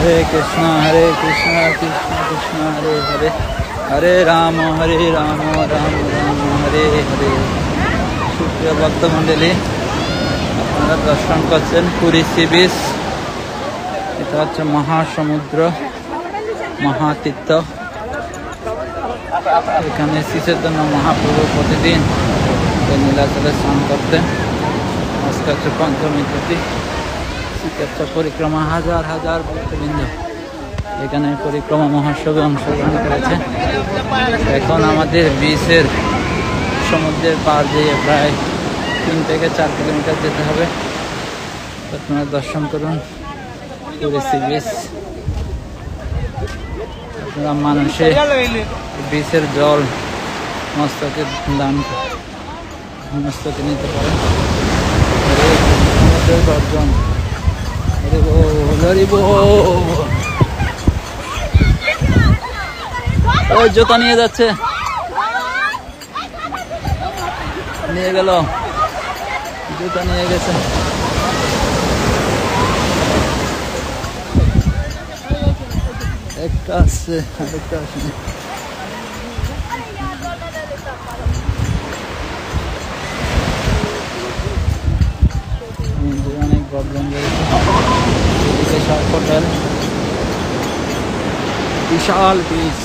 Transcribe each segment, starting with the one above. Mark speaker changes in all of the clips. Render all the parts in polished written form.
Speaker 1: हरे कृष्णा कृष्ण कृष्ण हरे हरे, हरे राम राम राम हरे हरे। সুপ্রিয় ভক্তমণ্ডলী, আপনারা দর্শন করছেন পুরী সি বিচ। এটা হচ্ছে মহাসমুদ্র, মহাতীর্থ। এখানে শ্রীচৈতন্য মহাপ্রভু প্রতিদিন নীলাচলে স্নান করতেন। আজকে হচ্ছে পঞ্চমী তিথি। শ্রীক্ষেত্র পরিক্রমা হাজার হাজার ভক্তবৃন্দ এখানে পরিক্রমা মহোৎসবে অংশগ্রহণ করেছে। এখন আমাদের বিচের সমুদ্রের পার দিয়ে প্রায় 3 থেকে 4 কিলোমিটার যেতে হবে। আপনারা দর্শন করুন পুরী সি বিচ। আপনারা মানুষের বিচের জল মস্তকে মস্তকে নিতে পারেন। সমুদ্রের গর্জন, হরি বল হরি বল। ওই জুতা নিয়ে যাচ্ছে, নিয়ে গেল, জুতা নিয়ে গেছে। একটা আসছে, আরেকটা আসেনি। অনেক প্রবলেম রয়েছে। এদিকে সব হোটেল, বিশাল বিচ,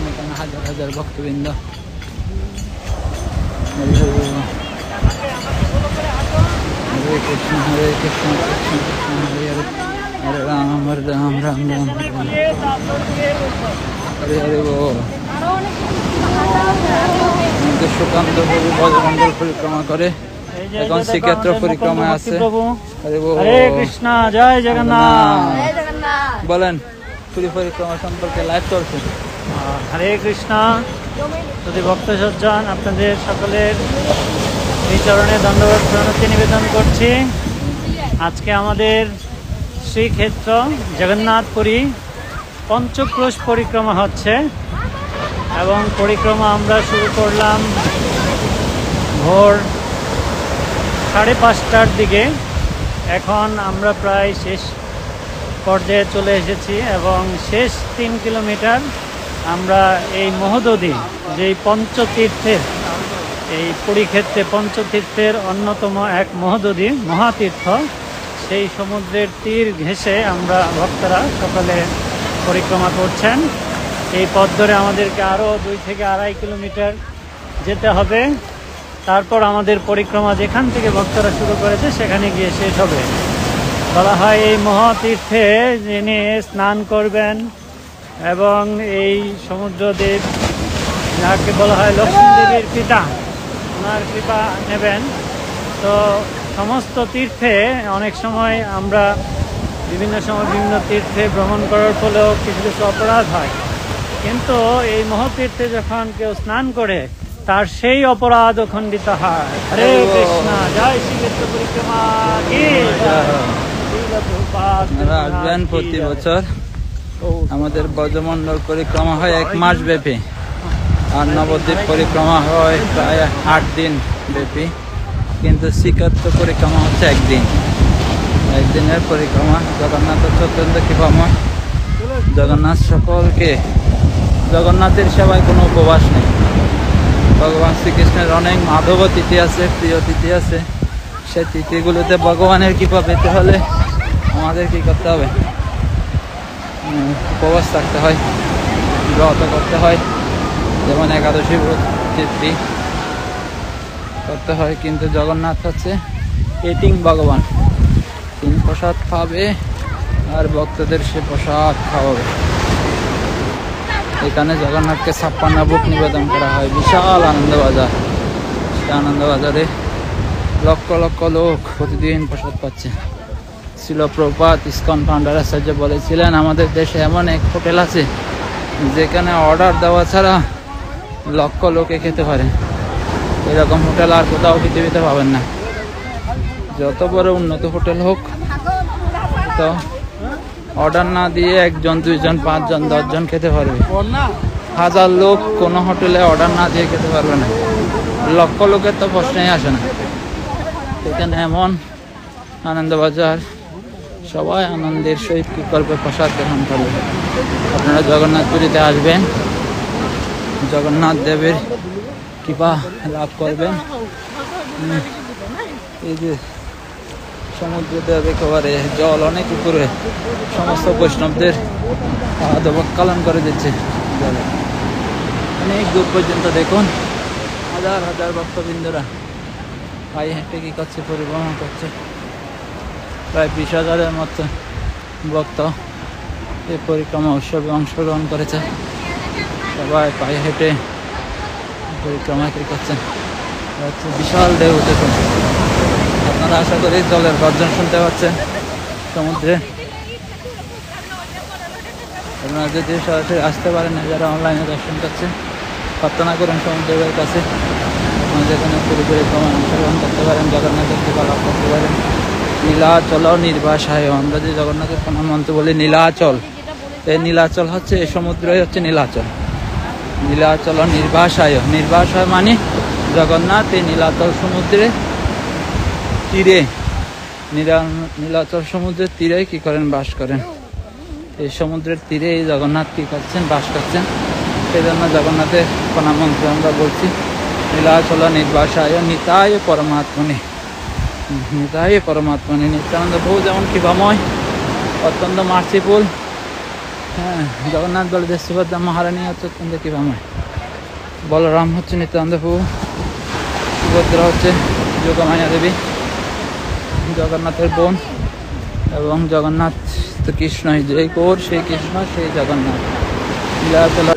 Speaker 1: এখানে হাজার হাজার ভক্তবৃন্দ। হরে কৃষ্ণ কৃষ্ণ কৃষ্ণ হরে হরে, হরে রাম রাম রাম হরে হরে বল। সুকান্ত প্রভু বজমণ্ডল পরিক্রমা করে, এখন শ্রীক্ষেত্র পরিক্রমায় আছে। হরে কৃষ্ণ, জয় জগন্নাথ। বলেন পুরী পরিক্রমা সম্পর্কে লাইভ চলছে।
Speaker 2: হরে কৃষ্ণ। যদি ভক্ত সজ্জন, আপনাদের সকলের এই চরণে দণ্ডবত প্রণতি নিবেদন করছি। আজকে আমাদের শ্রীক্ষেত্র জগন্নাথপুরী পঞ্চক্রোশ পরিক্রমা হচ্ছে এবং পরিক্রমা আমরা শুরু করলাম ভোর 5:30টার দিকে। এখন আমরা প্রায় শেষ পর্যায়ে চলে এসেছি এবং শেষ 3 কিলোমিটার আমরা এই মহোদধি, যেই পঞ্চতীর্থের, এই পুরীক্ষেত্রে পঞ্চতীর্থের অন্যতম এক মহোদধি, মহাতীর্থ, সেই সমুদ্রের তীর ঘেঁষে আমরা ভক্তরা সকলে পরিক্রমা করছেন। এই পথ ধরে আমাদেরকে আরও 2 থেকে 2.5 কিলোমিটার যেতে হবে। তারপর আমাদের পরিক্রমা যেখান থেকে ভক্তরা শুরু করেছে সেখানে গিয়ে শেষ হবে। বলা হয় এই মহাতীর্থে যিনি স্নান করবেন এবং এই সমুদ্রদেব, যাকে বলা হয় লক্ষ্মী দেবীর পিতা, ওনার কৃপা নেবেন। তো সমস্ত তীর্থে অনেক সময় আমরা বিভিন্ন সময় বিভিন্ন তীর্থে ভ্রমণ করার ফলেও কিছু কিছু অপরাধ হয়, কিন্তু এই মহাতীর্থে যখন কেউ স্নান করে তার সেই অপরাধ খণ্ডিত হয়। হরে কৃষ্ণ, জয় শ্রীক্ষেত্র পরিক্রমা কি
Speaker 1: আসবেন প্রতি বছর। আমাদের ব্রজমণ্ডল পরিক্রমা হয় 1 মাস ব্যাপী, আর নবদ্বীপ পরিক্রমা হয় প্রায় 8 দিন ব্যাপী, কিন্তু শ্রীক্ষেত্র পরিক্রমা হচ্ছে 1 দিন। 1 দিনের পরিক্রমা। জগন্নাথ অত্যন্ত কৃপাময়। জগন্নাথ সকলকে, জগন্নাথের সেবায় কোনো উপবাস নেই। ভগবান শ্রীকৃষ্ণের অনেক মাধব তিথি আছে, প্রিয় তিথি আছে। সেই তিথিগুলোতে ভগবানের কৃপা পেতে হলে আমাদের কি করতে হবে? উপবাস থাকতে হয়, ব্রত করতে হয়, যেমন একাদশী ব্রত তিথি করতে হয়। কিন্তু জগন্নাথ হচ্ছে এটিং ভগবান, তিনি প্রসাদ খাবে আর ভক্তদের সে প্রসাদ খাওয়াবে। এখানে জগন্নাথকে 56 ভোগ নিবেদন করা হয়। বিশাল আনন্দবাজার, সে আনন্দবাজারে লক্ষ লক্ষ লোক প্রতিদিন প্রসাদ পাচ্ছে। শিল প্রভুপাদ ইসকন ফাউন্ডার আচার্য বলেছিলেন, আমাদের দেশে এমন এক হোটেল আছে যেখানে অর্ডার দেওয়া ছাড়া লক্ষ লোকে খেতে পারে। এরকম হোটেল আর কোথাও পৃথিবীতে পাবেন না। যত বড় উন্নত হোটেল হোক, তো অর্ডার না দিয়ে 1 জন 2 জন 5 জন 10 জন খেতে পারবে। 1000 লোক কোনো হোটেলে অর্ডার না দিয়ে খেতে পারবে না। লক্ষ লোকের তো প্রশ্নই আসে না। এখানে এমন আনন্দবাজার, সবাই আনন্দের সহিত কি করবে, প্রসাদ গ্রহণ করবে। আপনারা জগন্নাথ পুরীতে আসবেন, জগন্নাথ দেবের কৃপা লাভ করবেন। এই যে সমুদ্রতে একেবারে জল অনেক উপরে, সমস্ত বৈষ্ণবদের পাদবকালন করে দিচ্ছে জলে। অনেক দূর পর্যন্ত দেখুন হাজার হাজার ভক্তবৃন্দরা পায়ে হেঁটে কি করছে, পরিভ্রমণ করছে। প্রায় 20,000-এর মতো ভক্ত এই পরিক্রমা উৎসবে অংশগ্রহণ করেছে। সবাই পায়ে হেঁটে পরিক্রমা করছেন। হচ্ছে বিশাল ঢেউ দেখুন। আপনারা আশা করি জলের গর্জন শুনতে পাচ্ছেন সমুদ্রে। আপনারা যদি সরাসরি আসতে পারেন, যারা অনলাইনে দর্শন করছেন, প্রার্থনা করুন সমুদ্রের কাছে আপনারা যেখানে পুরো পরিক্রমা অংশগ্রহণ করতে পারেন, জগন্নাথের কৃপা লাভ করতে পারেন। নীলাচল নির্বাসায়, আমরা যে জগন্নাথের প্রণাম মন্ত্র বলি নীলাচল, এই নীলাচল হচ্ছে এই সমুদ্রই হচ্ছে নীলাচল। নীলাচল নির্বাসায়, নির্বাসায় মানে জগন্নাথ এই নীলাচল সমুদ্রে তীরে, নীলাচল সমুদ্রের তীরে কি করেন, বাস করেন। এই সমুদ্রের তীরে এই জগন্নাথ কি করছেন, বাস করছেন। সেই জন্য জগন্নাথের প্রণাম মন্ত্র আমরা বলছি নীলাচল নির্বাসায় নিতায় পরমাত্মনে, নিতায় পরমাত্মনে। নিত্যানন্দ প্রভু যেমন কৃপাময়, অত্যন্ত মার্সিফুল। হ্যাঁ, জগন্নাথ বলদেব সুভদ্রা মহারানী হচ্ছে অত্যন্ত কৃপাময়। বলরাম হচ্ছে নিত্যানন্দ প্রভু, সুভদ্রা হচ্ছে যোগমায়া দেবী, জগন্নাথের বোন। এবং জগন্নাথ তো কৃষ্ণই, যে কোর সেই কৃষ্ণ, সেই জগন্নাথ। লীলাচল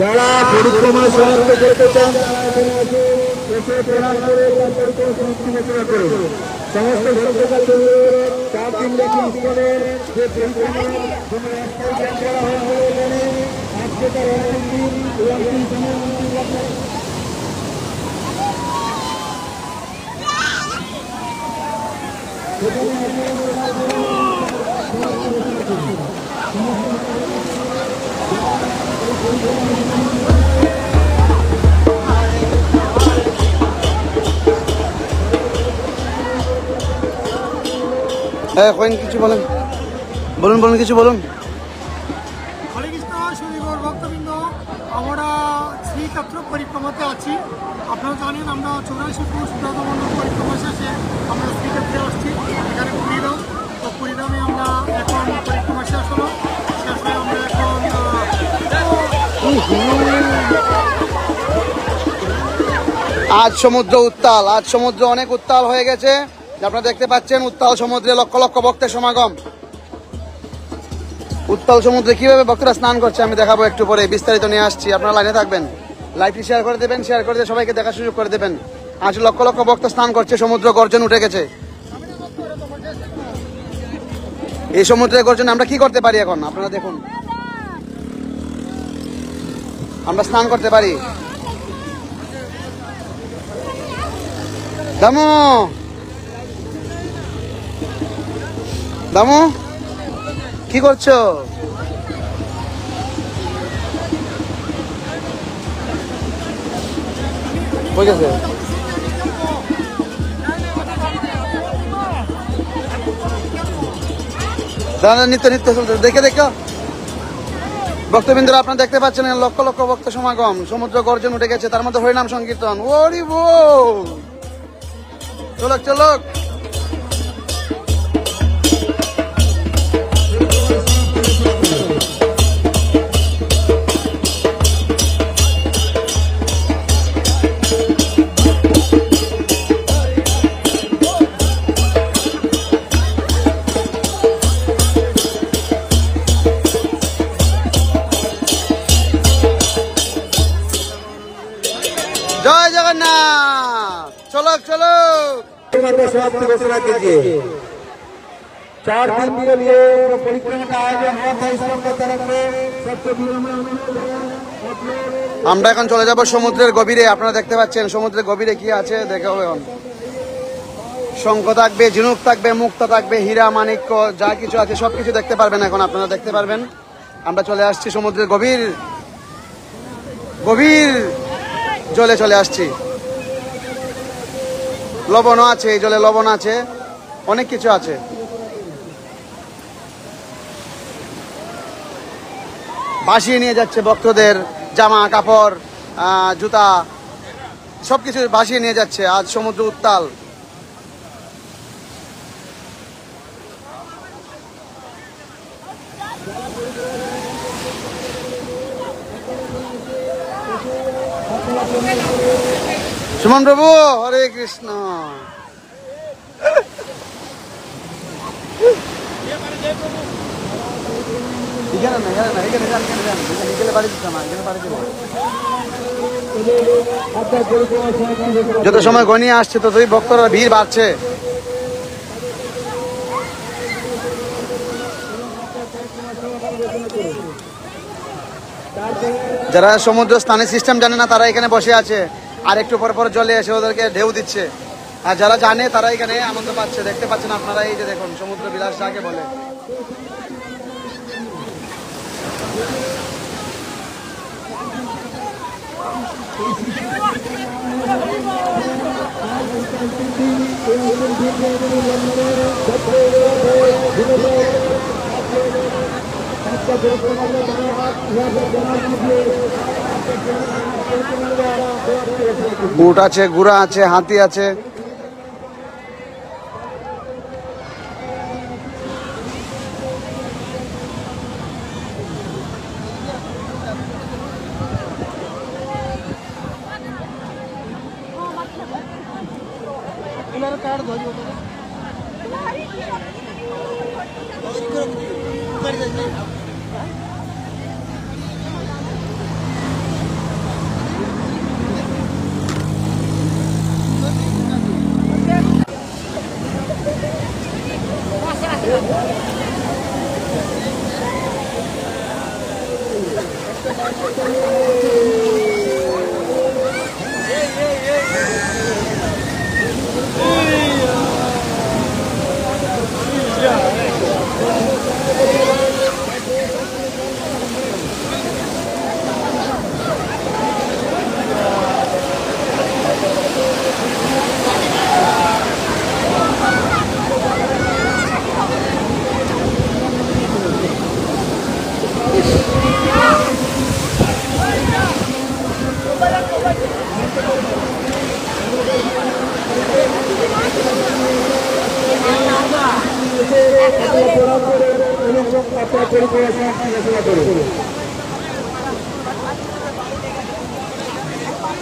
Speaker 3: যারা পরিক্রমা সমাপ্ত করতে চান তারা এখানে এসে এসে প্রণাম করে পরিক্রমা সমাপ্তি ঘোষণা করুন। সমস্ত ভক্তদের 4 দিন ব্যাপী ইস্কনের যে পরিক্রমা শেষ করা হয়েছে এখানে, আজকে তার অন্তিম দিন, এই অন্তিম সময়
Speaker 4: হ্যাঁ, কিছু বলেন, বলুন কিছু বলুন।
Speaker 5: হরে কৃষ্ণ সুদীবর ভক্তবৃন্দ, আমরা শ্রীক্ষেত্র পরিক্রমাতে আছি। আপনারা জানেন আমরা 84 ফুট সুধাগমন্ডল পরিক্রমা শেষে আমরা শ্রীক্ষেত্রে আসছি, এখানে পুরীধাম। তো পুরীধামে আমরা এখন পরিক্রমা শেষ হলো, শেষ হয়ে আমরা এখন
Speaker 4: আজ সমুদ্র উত্তাল, আজ সমুদ্র অনেক উত্তাল হয়ে গেছে। আপনারা দেখতে পাচ্ছেন উত্তাল সমুদ্রে লক্ষ লক্ষ ভক্তের সমাগম। উত্তাল সমুদ্রে কিভাবে ভক্তরা স্নান করছে আমি দেখাবো একটু পরে, বিস্তারিত নিয়ে আসছি। আপনারা লাইনে থাকবেন, লাইভটি শেয়ার করে দেবেন, শেয়ার করে দিয়ে সবাইকে দেখার সুযোগ করে দেবেন। আজ লক্ষ লক্ষ ভক্ত স্নান করছে, সমুদ্র গর্জন উঠে গেছে। এই সমুদ্রের গর্জনে আমরা কি করতে পারি এখন আপনারা দেখুন। আমরা স্নান করতে পারি। দামু দামু কি করছো? হয়ে গেছে। দাদা নিত্য চলতে দেখে ভক্তবৃন্দরা আপনারা দেখতে পাচ্ছেন লক্ষ লক্ষ ভক্ত সমাগম, সমুদ্র গর্জন উঠে গেছে, তার মধ্যে হরিনাম সংকীর্তন। ওরি বল, চলক চলক। জয় জগন্নাথ, চলক চলক।
Speaker 3: समाप्ति घोषणा कीजिए। 4 दिन के लिए परिक्रमा का आयोजन हुआ था इसरों की तरफ से। सबसे विनम्र अनुरोध है आप लोग।
Speaker 4: আমরা এখন চলে যাব সমুদ্রের গভীরে। আপনারা দেখতে পাচ্ছেন সমুদ্রের গভীরে কি আছে দেখে হবে। শঙ্খ থাকবে, ঝিনুক থাকবে, মুক্তা থাকবে, হীরা মাণিক্য যা কিছু আছে সবকিছু দেখতে পারবেন। এখন আপনারা দেখতে পারবেন। আমরা চলে আসছি সমুদ্রের গভীর গভীর জলে চলে আসছি। লবণ আছে, এই জলে লবণ আছে, অনেক কিছু আছে। ভাসিয়ে নিয়ে যাচ্ছে ভক্তদের জামা কাপড়, জুতা সবকিছু ভাসিয়ে নিয়ে যাচ্ছে। আজ সমুদ্র উত্তাল। সুমন প্রভু, হরে কৃষ্ণ। যত সময় গনিয়ে আসছে ততই ভক্তরা ভিড় বাড়ছে। যারা সমুদ্র স্থানের সিস্টেম জানে না তারা এখানে বসে আছে, আর একটু পর পর জলে এসে ওদেরকে ঢেউ দিচ্ছে। আর যারা জানে তারা এখানে আনন্দ পাচ্ছে। দেখতে পাচ্ছেন আপনারা, এই যে দেখুন সমুদ্র বিলাস যাকে বলে। উট আছে, ঘোড়া আছে, হাতি আছে।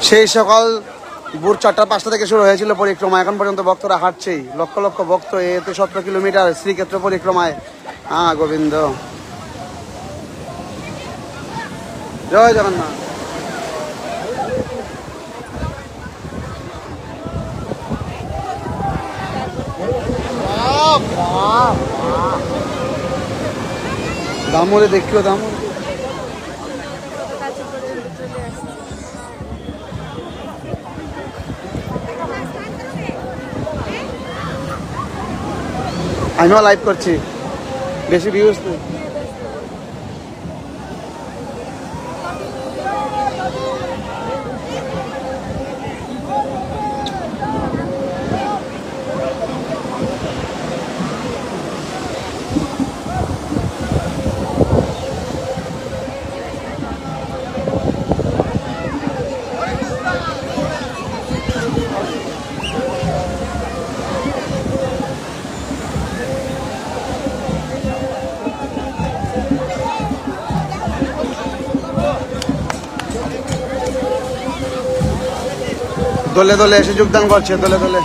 Speaker 4: সেই সকাল ভোর 4টা-5টা থেকে শুরু হয়েছিল পরিক্রমা। এখন পর্যন্ত ভক্তরা হাঁটছেই, লক্ষ লক্ষ ভক্ত। এতে 17 কিলোমিটার শ্রীক্ষেত্র পরিক্রমায়। গোবিন্দ, জয় জগন্নাথ। দামরে দেখিও, দামরে আমিও লাইভ করছি, বেশি ভিউজ নেই। দলে দলে এসে যোগদান করছে, দলে দলে।